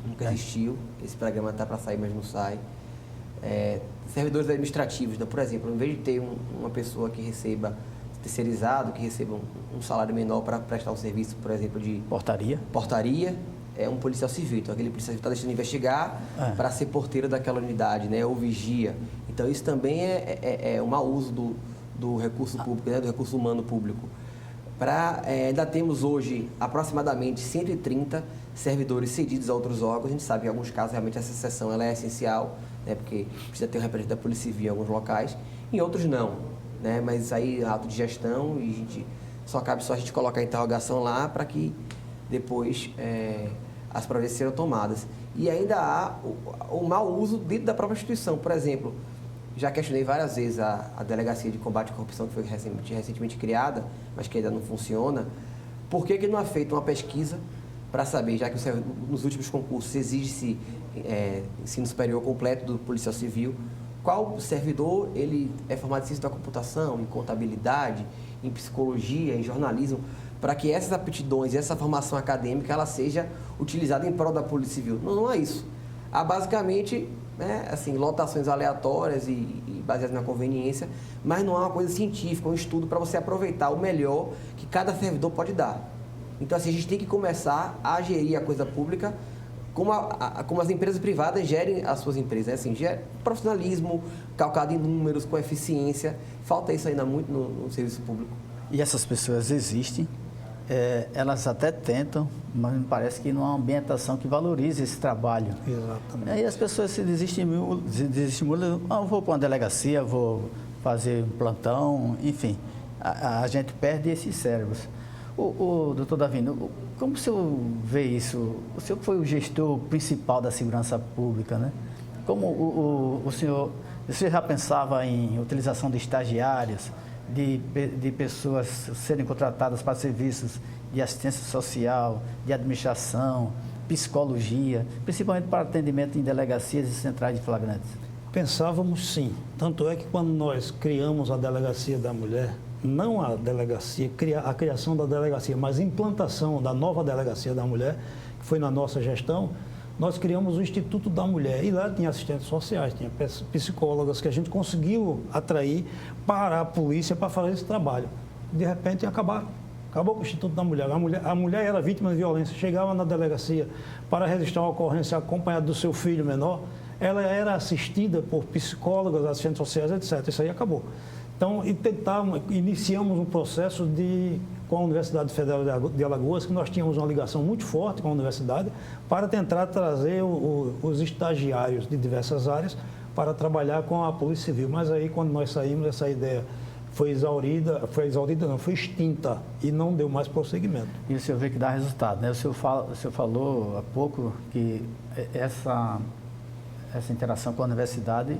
S2: Nunca existiu. Esse programa está para sair, mas não sai. Servidores administrativos, né? Por exemplo, em vez de ter uma pessoa que receba terceirizado, que receba um salário menor para prestar um serviço, por exemplo, de portaria, é um policial civil. Então, aquele policial civil está deixando de investigar para ser porteiro daquela unidade, né? Ou vigia. Então, isso também é um mau uso do recurso público, né, do recurso humano público. Ainda temos hoje aproximadamente 130 servidores cedidos a outros órgãos. A gente sabe que em alguns casos realmente essa exceção ela é essencial, né, porque precisa ter um representante da Polícia Civil em alguns locais, em outros não, né, mas aí ato de gestão e cabe a gente colocar a interrogação lá para que depois as providências sejam tomadas. E ainda há o mau uso dentro da própria instituição. Por exemplo, já questionei várias vezes a Delegacia de Combate à Corrupção, que foi recentemente criada, mas que ainda não funciona. Por que não é feita uma pesquisa para saber, já que nos últimos concursos exige-se ensino superior completo do policial civil, qual servidor ele é formado em ciência da computação, em contabilidade, em psicologia, em jornalismo, para que essas aptidões e essa formação acadêmica ela seja utilizada em prol da Polícia Civil. Não é isso. Há basicamente lotações aleatórias e baseadas na conveniência, mas não há uma coisa científica, um estudo para você aproveitar o melhor que cada servidor pode dar. Então, a gente tem que começar a gerir a coisa pública como as empresas privadas gerem as suas empresas. Profissionalismo, calcado em números, com eficiência. Falta isso ainda muito no serviço público.
S1: E essas pessoas existem, elas até tentam, mas me parece que não há uma ambientação que valorize esse trabalho.
S3: Exatamente.
S1: Aí as pessoas se desestimulam, vou para uma delegacia, vou fazer um plantão, enfim, a gente perde esses cérebros. O doutor Davino, como o senhor vê isso? O senhor foi o gestor principal da segurança pública, né? Como o senhor já pensava em utilização de estagiários, de pessoas serem contratadas para serviços de assistência social, de administração, psicologia, principalmente para atendimento em delegacias e centrais de flagrantes?
S3: Pensávamos sim. Tanto é que quando nós criamos a Delegacia da Mulher, não a delegacia, a criação da delegacia, mas a implantação da nova Delegacia da Mulher, que foi na nossa gestão, nós criamos o Instituto da Mulher. E lá tinha assistentes sociais, tinha psicólogas que a gente conseguiu atrair para a polícia para fazer esse trabalho. De repente, acabou com o Instituto da Mulher. A mulher era vítima de violência, chegava na delegacia para registrar uma ocorrência acompanhada do seu filho menor, ela era assistida por psicólogas, assistentes sociais, etc. Isso aí acabou. Então, iniciamos um processo com a Universidade Federal de Alagoas, que nós tínhamos uma ligação muito forte com a universidade, para tentar trazer os estagiários de diversas áreas para trabalhar com a Polícia Civil. Mas aí, quando nós saímos, essa ideia foi extinta e não deu mais prosseguimento.
S1: E o senhor vê que dá resultado, né? O senhor falou há pouco que essa interação com a universidade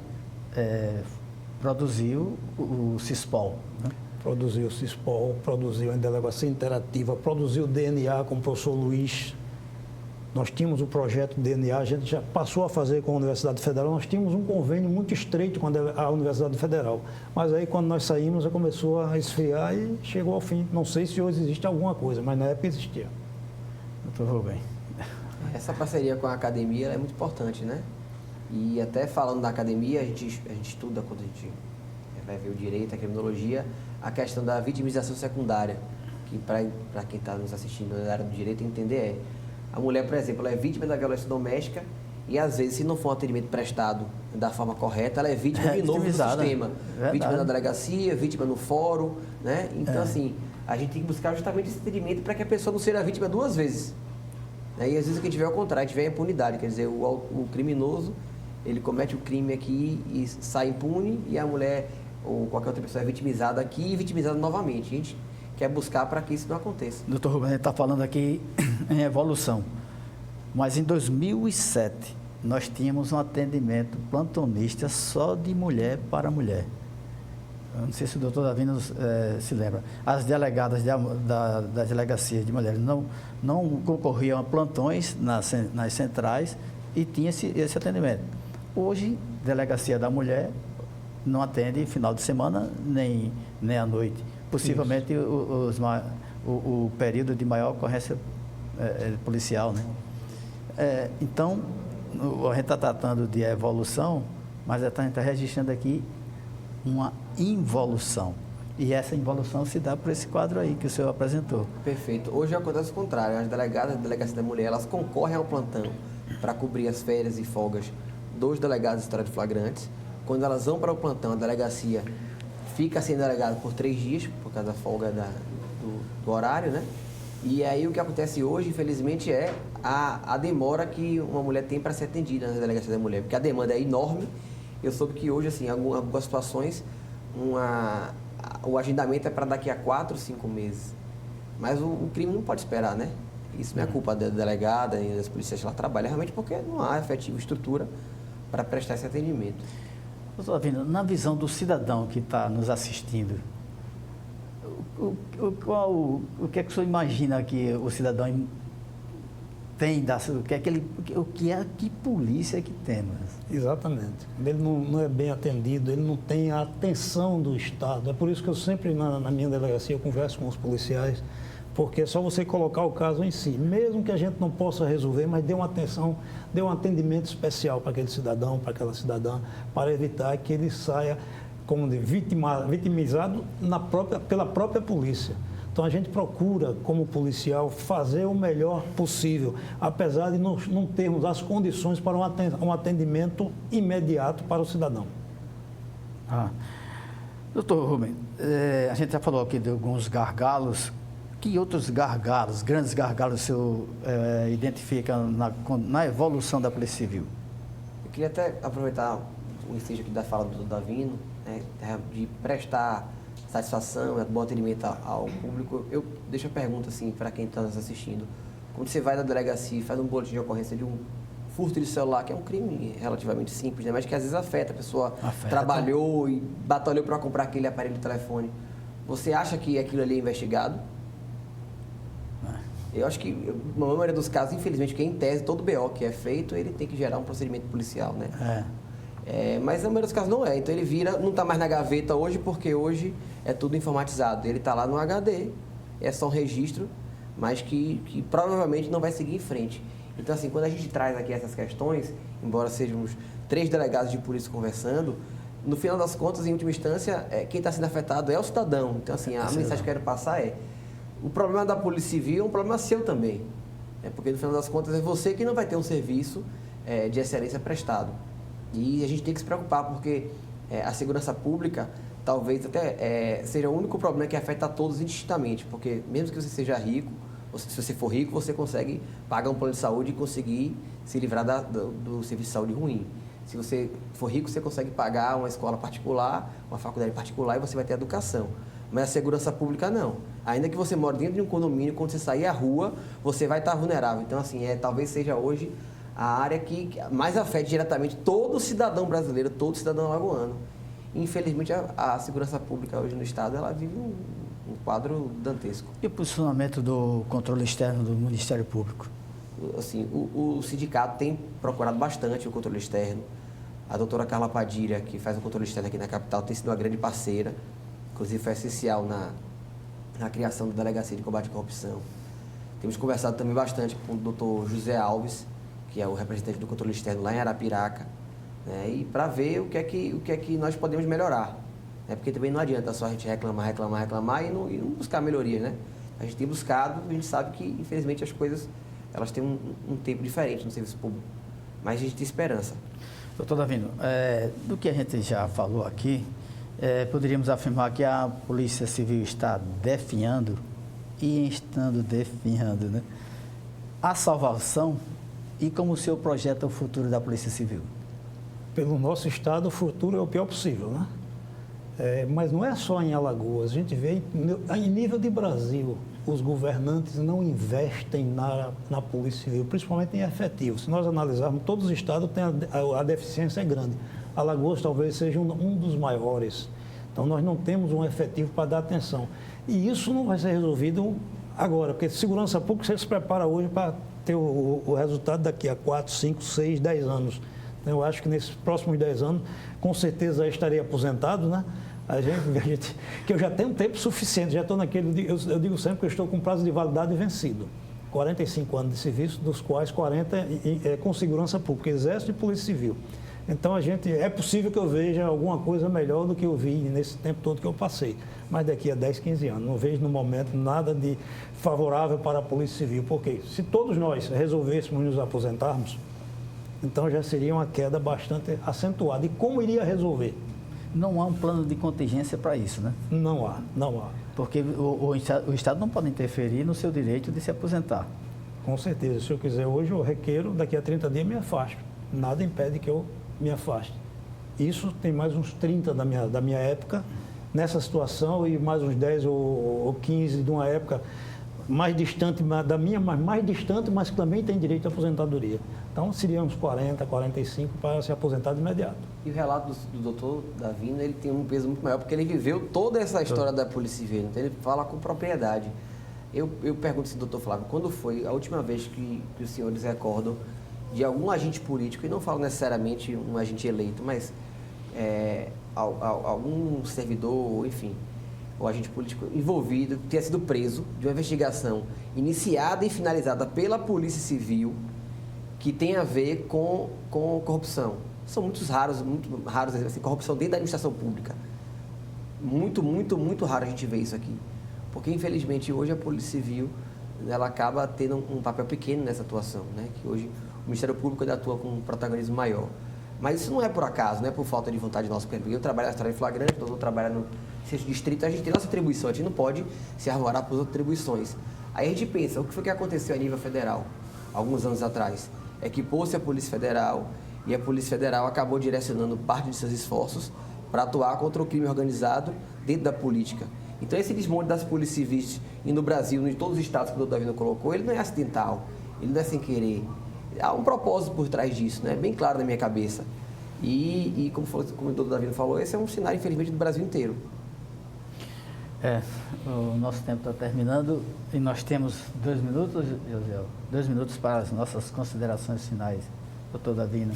S1: produziu o CISPOL, né?
S3: Produziu o CISPOL, produziu a Delegacia Interativa, produziu o DNA com o professor Luiz. Nós tínhamos o projeto DNA, a gente já passou a fazer com a Universidade Federal, nós tínhamos um convênio muito estreito com a Universidade Federal. Mas aí, quando nós saímos, já começou a esfriar e chegou ao fim. Não sei se hoje existe alguma coisa, mas na época existia.
S1: Doutor Rubem.
S2: Essa parceria com a academia é muito importante, né? E até falando da academia, a gente estuda, quando a gente vai ver o direito, a criminologia, a questão da vitimização secundária, que para quem está nos assistindo na área do direito entender a mulher, por exemplo, ela é vítima da violência doméstica e às vezes, se não for um atendimento prestado da forma correta, ela é vítima de novo do sistema.
S1: Verdade.
S2: Vítima na delegacia, vítima no fórum, né? Então, assim, a gente tem que buscar justamente esse atendimento para que a pessoa não seja vítima duas vezes. E às vezes o que tiver é o contrário, tiver a impunidade, quer dizer, o criminoso, ele comete o crime aqui e sai impune, e a mulher ou qualquer outra pessoa é vitimizada aqui e vitimizada novamente. A gente quer buscar para que isso não aconteça.
S1: Doutor Rubem, a gente está falando aqui em evolução, mas em 2007 nós tínhamos um atendimento plantonista só de mulher para mulher. Eu não sei se o doutor Davino se lembra. As delegadas das delegacias de mulheres não concorriam a plantões nas centrais e tinha esse atendimento. Hoje, Delegacia da Mulher não atende final de semana nem à noite. Possivelmente o período de maior ocorrência policial, né? Então, a gente está tratando de evolução, mas a gente está registrando aqui uma involução. E essa involução se dá por esse quadro aí que o senhor apresentou.
S2: Perfeito. Hoje acontece o contrário. As delegadas da Delegacia da Mulher, elas concorrem ao plantão para cobrir as férias e folgas dos delegados de história de flagrantes, quando elas vão para o plantão, a delegacia fica sem delegado por 3 dias, por causa da folga do horário, né? E aí o que acontece hoje, infelizmente, é a demora que uma mulher tem para ser atendida na delegacia da mulher, porque a demanda é enorme. Eu soube que hoje, assim, em algumas situações, o agendamento é para daqui a 4, 5 meses. Mas o crime não pode esperar, né? Isso não é culpa da delegada e das polícias que ela trabalha, realmente porque não há efetiva estrutura para prestar esse atendimento.
S1: Doutor Davino, na visão do cidadão que está nos assistindo, o que é que o senhor imagina que o cidadão tem, que polícia que temos?
S3: Exatamente. Ele não é bem atendido, ele não tem a atenção do Estado. É por isso que eu sempre, na minha delegacia, eu converso com os policiais, porque é só você colocar o caso em si. Mesmo que a gente não possa resolver, mas dê uma atenção, dê um atendimento especial para aquele cidadão, para aquela cidadã, para evitar que ele saia como vitimizado pela própria polícia. Então a gente procura, como policial, fazer o melhor possível, apesar de não termos as condições para um atendimento imediato para o cidadão.
S1: Doutor Rubem, a gente já falou aqui de alguns gargalos. Que outros gargalos, grandes gargalos, o senhor identifica na evolução da Polícia Civil?
S2: Eu queria até aproveitar o ensejo aqui da fala do Davino, né, de prestar satisfação, bom atendimento ao público. Eu deixo a pergunta assim para quem está nos assistindo. Quando você vai na delegacia e faz um boletim de ocorrência de um furto de celular, que é um crime relativamente simples, né, mas que às vezes afeta, a pessoa trabalhou e batalhou para comprar aquele aparelho de telefone. Você acha que aquilo ali é investigado? Eu acho que, na maioria dos casos, infelizmente, porque em tese, todo BO que é feito, ele tem que gerar um procedimento policial, né? Mas na maioria dos casos não é. Então ele não está mais na gaveta hoje, porque hoje é tudo informatizado. Ele está lá no HD, é só um registro, mas que provavelmente não vai seguir em frente. Então, assim, quando a gente traz aqui essas questões, embora sejamos 3 delegados de polícia conversando, no final das contas, em última instância, quem está sendo afetado é o cidadão. Então, assim, a mensagem que eu quero passar é: o problema da Polícia Civil é um problema seu também. Porque, no final das contas, é você que não vai ter um serviço de excelência prestado. E a gente tem que se preocupar, porque a segurança pública talvez até seja o único problema que afeta a todos indistintamente. Porque, mesmo que você seja rico, ou se você for rico, você consegue pagar um plano de saúde e conseguir se livrar do serviço de saúde ruim. Se você for rico, você consegue pagar uma escola particular, uma faculdade particular, e você vai ter educação. Mas a segurança pública não. Ainda que você mora dentro de um condomínio, quando você sair à rua, você vai estar vulnerável. Então, assim, talvez seja hoje a área que mais afeta diretamente todo cidadão brasileiro, todo cidadão alagoano. Infelizmente, a segurança pública hoje no Estado, ela vive um quadro dantesco.
S1: E o posicionamento do controle externo do Ministério Público?
S2: Assim, o sindicato tem procurado bastante o controle externo. A doutora Carla Padilha, que faz o controle externo aqui na capital, tem sido uma grande parceira. Inclusive, foi essencial na criação da Delegacia de Combate à Corrupção. Temos conversado também bastante com o doutor José Alves, que é o representante do controle externo lá em Arapiraca, né, e para ver o que é que nós podemos melhorar. Né, porque também não adianta só a gente reclamar e não buscar melhorias. Né? A gente tem buscado, a gente sabe que, infelizmente, as coisas elas têm um tempo diferente no serviço público, mas a gente tem esperança.
S1: Doutor Davino, do que a gente já falou aqui, poderíamos afirmar que a Polícia Civil está definhando, e estando definhando, né, a salvação, e como o senhor projeta o futuro da Polícia Civil?
S3: Pelo nosso Estado, o futuro é o pior possível, né? Mas não é só em Alagoas, a gente vê em nível de Brasil, os governantes não investem na Polícia Civil, principalmente em efetivo. Se nós analisarmos, todos os estados têm a deficiência é grande. Alagoas talvez seja um dos maiores. Então, nós não temos um efetivo para dar atenção. E isso não vai ser resolvido agora, porque segurança pública você se prepara hoje para ter o resultado daqui a 4, 5, 6, 10 anos. Eu acho que nesses próximos 10 anos, com certeza, eu estarei aposentado, né? Que eu já tenho tempo suficiente, já estou naquele... Eu digo sempre que eu estou com prazo de validade vencido. 45 anos de serviço, dos quais 40 com segurança pública, Exército e Polícia Civil. Então, é possível que eu veja alguma coisa melhor do que eu vi nesse tempo todo que eu passei. Mas daqui a 10, 15 anos, não vejo no momento nada de favorável para a Polícia Civil. Porque se todos nós resolvêssemos nos aposentarmos, Então já seria uma queda bastante acentuada. E como iria resolver?
S1: Não há um plano de contingência para isso, né?
S3: Não há.
S1: Porque o Estado não pode interferir no seu direito de se aposentar.
S3: Com certeza. Se eu quiser hoje, eu requeiro, daqui a 30 dias me afasto. Nada impede que eu me afaste. Isso tem mais uns 30 da minha época, nessa situação, e mais uns 10 ou 15 de uma época mais distante da minha, mas mais distante, mas que também tem direito à aposentadoria. Então, seria uns 40, 45 para se aposentar de imediato.
S2: E o relato do doutor Davino, ele tem um peso muito maior, porque ele viveu toda essa história da Polícia Civil, então ele fala com propriedade. Eu pergunto se, doutor Flávio, quando foi a última vez que os senhores recordam de algum agente político, e não falo necessariamente um agente eleito, mas algum servidor, enfim, o agente político envolvido, que tenha sido preso de uma investigação iniciada e finalizada pela Polícia Civil, que tem a ver com corrupção. São muito raros, assim, corrupção dentro da administração pública. Muito raro a gente ver isso aqui. Porque, infelizmente, hoje a Polícia Civil, ela acaba tendo um papel pequeno nessa atuação, né? Que hoje o Ministério Público ainda atua com um protagonismo maior. Mas isso não é por acaso, não é por falta de vontade nossa. Porque eu trabalho na história em flagrante, o doutor trabalha no sexto distrito, a gente tem nossa atribuição, a gente não pode se arvorar por outras atribuições. Aí a gente pensa, o que foi que aconteceu a nível federal, alguns anos atrás? É que pôs-se a Polícia Federal, e a Polícia Federal acabou direcionando parte de seus esforços para atuar contra o crime organizado dentro da política. Então, esse desmonte das polícias civis no Brasil, em todos os estados que o doutor Davino colocou, ele não é acidental, ele não é sem querer. Há um propósito por trás disso, né? Bem claro na minha cabeça. E como o doutor Davino falou, esse é um cenário, infelizmente, do Brasil inteiro.
S1: O nosso tempo está terminando e nós temos 2 minutos, José, 2 minutos para as nossas considerações finais, doutor Davino.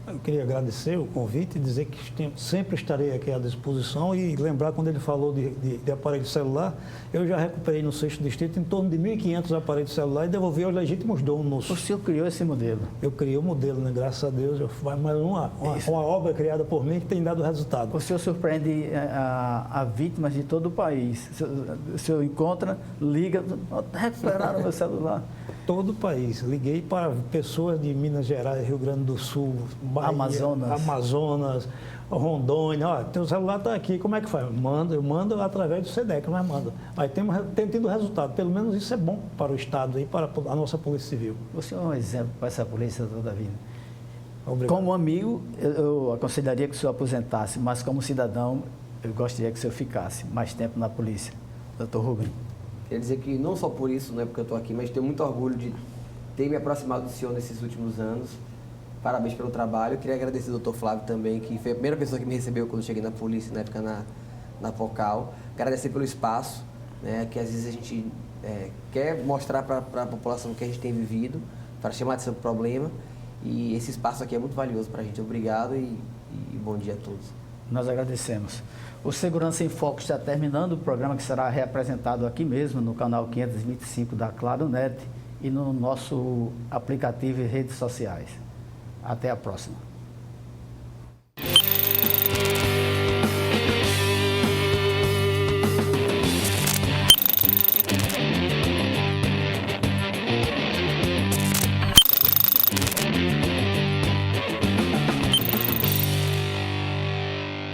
S3: Eu queria agradecer o convite e dizer que sempre estarei aqui à disposição e lembrar, quando ele falou de aparelho celular, eu já recuperei no sexto distrito em torno de 1.500 aparelhos celular e devolvi aos legítimos donos.
S1: O senhor criou esse modelo?
S3: Eu criei o modelo, né? Graças a Deus, mas uma obra criada por mim que tem dado resultado.
S1: O senhor surpreende a vítimas de todo o país. O senhor encontra, liga, recuperaram meu celular.
S3: Todo o país. Liguei para pessoas de Minas Gerais, Rio Grande do Sul, Bahia, Amazonas, Rondônia. Ó, teu celular está aqui, como é que faz? Eu mando através do SEDEC, mas mando. Mas tem tido resultado. Pelo menos isso é bom para o Estado e para a nossa Polícia Civil.
S1: O senhor é um exemplo para essa polícia, doutor Davino.
S3: Obrigado.
S1: Como amigo, eu aconselharia que o senhor aposentasse, mas como cidadão, eu gostaria que o senhor ficasse mais tempo na polícia. Doutor Rubem.
S2: Quer dizer que não só por isso, não é porque eu estou aqui, mas tenho muito orgulho de ter me aproximado do senhor nesses últimos anos. Parabéns pelo trabalho. Eu queria agradecer ao doutor Flávio também, que foi a primeira pessoa que me recebeu quando cheguei na polícia, na época na Focal. Agradecer pelo espaço, né, que às vezes a gente quer mostrar para a população o que a gente tem vivido, para chamar a atenção para o problema. E esse espaço aqui é muito valioso para a gente. Obrigado e bom dia a todos.
S1: Nós agradecemos. O Segurança em Foco está terminando, o programa que será reapresentado aqui mesmo no canal 525 da Claro Net e no nosso aplicativo e redes sociais. Até a próxima.